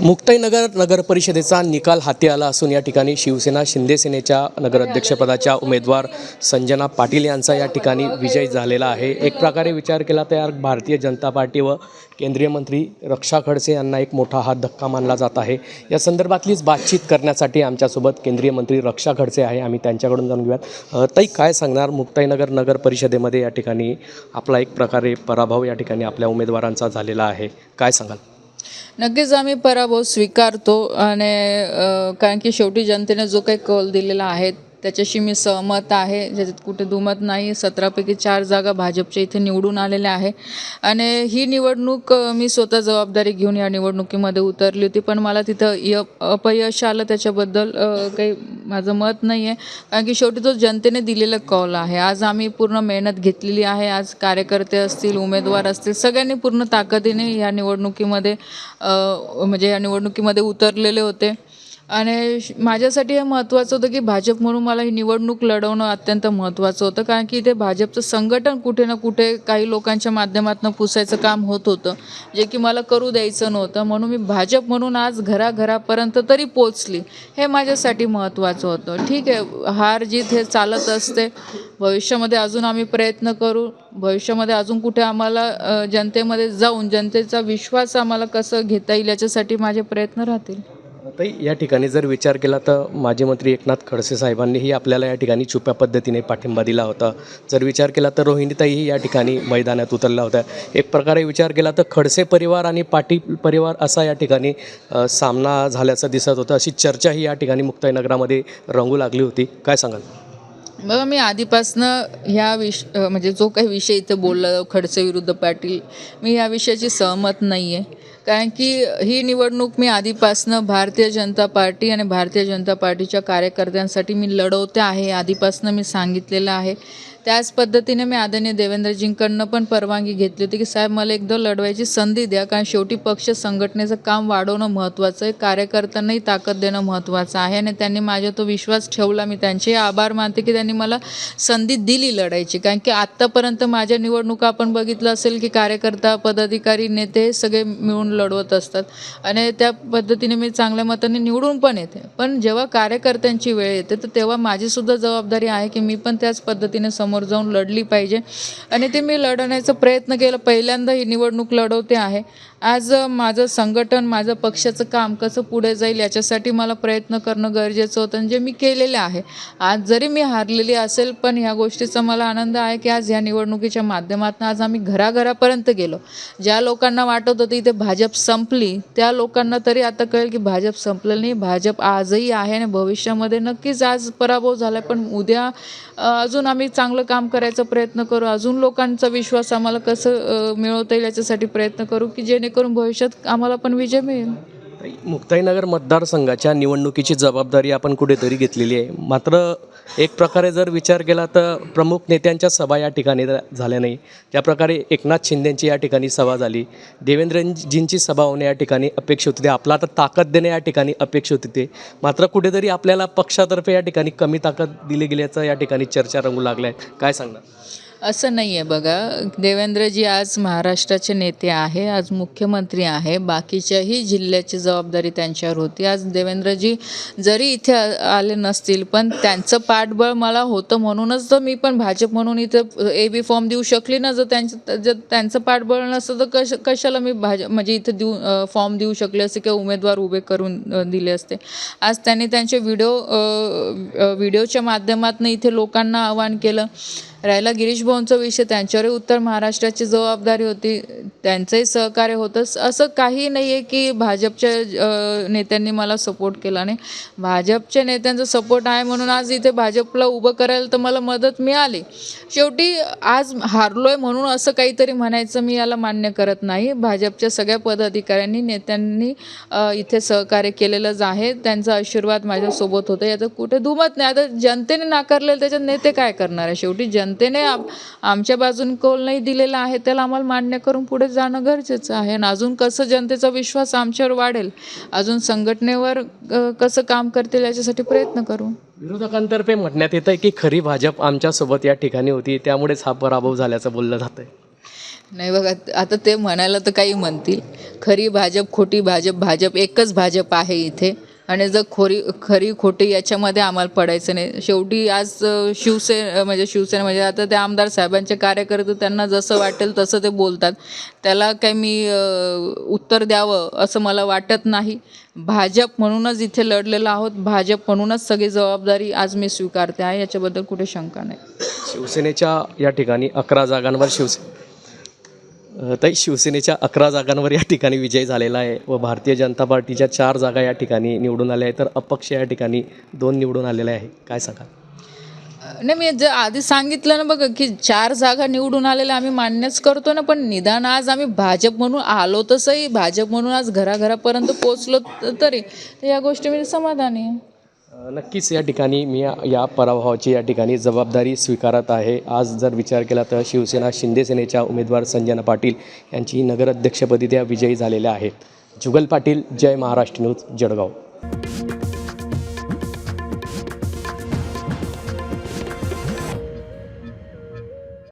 मुक्ताईनगर नगर परिषदेचा निकाल हाती आला असून या ठिकाणी शिवसेना शिंदे सेनेच्या नगराध्यक्षपदाच्या उमेदवार संजना पाटील यांचा या ठिकाणी विजय झालेला आहे। एक प्रकारे विचार केला तर भारतीय जनता पार्टी व केंद्रीय मंत्री रक्षा खडसे यांना एक मोठा हात धक्का मानला जात आहे। या संदर्भातलीच बातचीत करण्यासाठी आमच्यासोबत केंद्रीय मंत्री रक्षा खडसे आहे। आम्ही त्यांच्याकडून जाणून घेऊयात। ताई, काय सांगणार, मुक्ताईनगर नगर परिषदेमध्ये या ठिकाणी आपला एक प्रकारे पराभव या ठिकाणी आपल्या उमेदवारांचा झालेला आहे, काय सांगाल? नक्कीच आम्ही पराभव स्वीकारतो आणि कारण की शेवटी जनतेने जो काही कौल दिलेला आहे त्याच्याशी मी सहमत आहे, ज्याच्यात कुठे दुमत नाही। 17पैकी 4 जागा भाजपच्या इथे निवडून आलेल्या आहे आणि ही निवडणूक मी स्वतः जबाबदारी घेऊन या निवडणुकीमध्ये उतरली होती, पण मला तिथं अपयश आलं त्याच्याबद्दल काही माझं मत नाही आहे, कारण की शेवटी तो जनतेने दिलेला कौल आहे। आज आम्ही पूर्ण मेहनत घेतलेली आहे। आज कार्यकर्ते असतील, उमेदवार असतील, सगळ्यांनी पूर्ण ताकदीने या निवडणुकीमध्ये या निवडणुकीमध्ये उतरलेले होते आणि माझ्यासाठी हे महत्त्वाचं होतं की भाजप म्हणून मला ही निवडणूक लढवणं अत्यंत महत्त्वाचं होतं, कारण की इथे भाजपचं संघटन कुठे ना कुठे काही लोकांच्या माध्यमातून पुसायचं काम होत होतं, जे की मला करू द्यायचं नव्हतं। म्हणून मी भाजप म्हणून आज घराघरापर्यंत तरी पोचली, हे माझ्यासाठी महत्त्वाचं होतं। ठीक आहे, हार जीत हे चालत असते, भविष्यामध्ये अजून आम्ही प्रयत्न करू, भविष्यामध्ये अजून कुठे आम्हाला जनतेमध्ये जाऊन जनतेचा विश्वास आम्हाला कसं घेता येईल याच्यासाठी माझे प्रयत्न राहतील। ताई, या ठिकाणी जर विचार केला तर माजी मंत्री एकनाथ खडसे साहेबांनीही आपल्याला या ठिकाणी छुप्या पद्धतीने पाठिंबा दिला होता। जर विचार केला तर रोहिणीताईही या ठिकाणी मैदानात उतरल्या होत्या। एक प्रकारे विचार केला तर खडसे परिवार आणि पाटील परिवार असा या ठिकाणी सामना झाल्याचं दिसत होतं, अशी चर्चाही या ठिकाणी मुक्ताईनगरामध्ये रंगू लागली होती, काय सांगाल? बघा, मी आधीपासनं जो काही विषय इथं बोलला खडसे विरुद्ध पाटील, मी या विषयाची सहमत नाही आहे, कारण की ही निवडणूक मी आधीपासनं भारतीय जनता पार्टी आणि भारतीय जनता पार्टीच्या कार्यकर्त्यांसाठी मी लढवते आहे, आधीपासनं मी सांगितलेलं आहे। त्याच पद्धतीने मी आदरणीय देवेंद्रजींकडनं पण परवानगी घेतली होती की साहेब मला एकदा लढवायची संधी द्या, कारण शेवटी पक्ष संघटनेचं काम वाढवणं महत्त्वाचं आहे, कार्यकर्त्यांनाही ताकद देणं महत्त्वाचं आहे आणि त्यांनी माझ्या तो विश्वास ठेवला। मी त्यांचे आभार मानते की त्यांनी मला संधी दिली लढायची, कारण की आत्तापर्यंत माझ्या निवडणुका आपण बघितलं असेल की कार्यकर्ता, पदाधिकारी, नेते हे सगळे मिळून लढवत असतात आणि त्या पद्धतीने मी चांगल्या मताने निवडून पण येते। पण जेव्हा कार्यकर्त्यांची वेळ येते तर तेव्हा माझीसुद्धा जबाबदारी आहे की मी पण त्याच पद्धतीने समोर जाऊन लढली पाहिजे आणि ते मी लढवण्याचा प्रयत्न केला। पहिल्यांदा ही निवडणूक लढवते आहे। आज माझं संघटन, माझं पक्षाचं काम कसं पुढे जाईल याच्यासाठी मला प्रयत्न करणं गरजेचं होतं आणि जे मी केलेले आहे। आज जरी मी हारलेली असेल पण ह्या गोष्टीचा मला आनंद आहे की आज ह्या निवडणुकीच्या माध्यमातून आज आम्ही घराघरापर्यंत गेलो। ज्या लोकांना वाटत होतं इथे भाजप संपली, त्या लोकांना तरी आता कळेल की भाजप संपलेलं नाही, भाजप आजही आहे आणि भविष्यामध्ये नक्कीच आज पराभव झाला पण उद्या अजून आम्ही चांगलं काम करायचा प्रयत्न करू, अजून लोकांचा विश्वास आम्हाला कसं मिळवता येईल याच्यासाठी प्रयत्न करू की जेणेकरून भविष्यात आम्हाला पण विजय मिळेल। मुक्ताईनगर मतदारसंघाच्या निवडणुकीची जबाबदारी आपण कुठेतरी घेतलेली आहे, मात्र एक प्रकारे जर विचार केला तर प्रमुख नेत्यांच्या सभा या ठिकाणी झाल्या नाही। त्याप्रकारे एकनाथ शिंदेंची या ठिकाणी सभा झाली, देवेंद्रजींची सभा होणे या ठिकाणी अपेक्षित होते, आपला आता ताकद देणे या ठिकाणी अपेक्षित होते, मात्र कुठेतरी आपल्याला पक्षातर्फे या ठिकाणी कमी ताकद दिली गेल्याचं या ठिकाणी चर्चा रंगू लागल्या आहे, काय सांगणार? असं नाही आहे। बघा, देवेंद्रजी आज महाराष्ट्राचे नेते आहे, आज मुख्यमंत्री आहे, बाकीच्याही जिल्ह्याची जबाबदारी त्यांच्यावर होती। आज देवेंद्रजी जरी इथे आले नसतील पण त्यांचं पाठबळ मला होतं, म्हणूनच तर मी पण भाजप म्हणून इथं AB फॉर्म देऊ शकली ना। जर त्यांचं पाठबळ नसतं तर कशाला मी इथं फॉर्म देऊ शकले असते किंवा उमेदवार उभे करून दिले असते। आज त्यांनी त्यांचे व्हिडिओच्या माध्यमातून इथे लोकांना आवाहन केलं। राहिला गिरीश भाऊंचा विषय, त्यांच्यावरही उत्तर महाराष्ट्राची जबाबदारी होती, त्यांचंही सहकार्य होतं। असं काही नाही आहे की भाजपच्या नेत्यांनी मला सपोर्ट केला नाही, भाजपच्या नेत्यांचा सपोर्ट आहे म्हणून आज इथे भाजपला उभं करायला तर मला मदत मिळाली। शेवटी आज हारलो आहे म्हणून असं काहीतरी म्हणायचं मी याला मान्य करत नाही। भाजपच्या सगळ्या पदाधिकाऱ्यांनी, नेत्यांनी इथे सहकार्य केलेलंच आहे, त्यांचा आशीर्वाद माझ्यासोबत होतं, याचं कुठे दुमत नाही। आता जनतेने नाकारलेलं त्याच्यात नेते काय करणार आहे? शेवटी जनतेने आमच्या बाजूने कौल नाही दिलेला आहे, त्याला आम्हाला मान्य करून पुढे जाणं गरजेचं आहे आणि अजून कसं जनतेचा विश्वास आमच्यावर वाढेल, अजून संघटनेवर कसं काम करतील याच्यासाठी प्रयत्न करू। विरोधकांतर्फे म्हणण्यात येतं की खरी भाजप आमच्यासोबत या ठिकाणी होती, त्यामुळेच हा पराभव झाल्याचं बोललं जातं आहे। नाही बघा, आता ते म्हणायला तर काही म्हणतील, खरी भाजप खोटी भाजप, भाजप एकच भाजप आहे इथे. आणि जर खरी खोटी याच्यामध्ये आम्हाला पडायचं नाही. शेवटी आज शिवसेना म्हणजे आता ते आमदार साहेबांचे कार्यकर्ते त्यांना जसं वाटेल तसं ते बोलतात. त्याला काही मी उत्तर द्यावं असं मला वाटत नाही. भाजप म्हणूनच इथे लढलेलो आहोत, भाजप म्हणूनच सगळी जबाबदारी आज मी स्वीकारते आहे, याच्याबद्दल कुठे शंका नाही. शिवसेनेच्या या ठिकाणी 11 जागांवर शिवसेनेच्या 11 जागांवर या ठिकाणी विजय झालेला आहे व भारतीय जनता पार्टीच्या 4 जागा या ठिकाणी निवडून आल्या आहेत, तर अपक्ष या ठिकाणी 2 निवडून आलेले आहे. काय सांगा? नाही, मी आधी सांगितलं ना बघा, की 4 जागा निवडून आलेल्या आम्ही मान्यच करतो ना, पण निदान आज आम्ही भाजप म्हणून आलो तसंही, भाजप म्हणून आज घराघरापर्यंत पोचलो तरी तर या गोष्टी मी समाधानी आहे. नक्कीच या ठिकाणी मी या पराभवाची या ठिकाणी जबाबदारी स्वीकारत आहे. आज जर विचार केला तर शिवसेना शिंदे सेनेच्या उमेदवार संजना पाटील यांची नगराध्यक्षपदी त्या विजयी झालेल्या आहेत. जुगल पाटील, जय महाराष्ट्र न्यूज, जळगाव.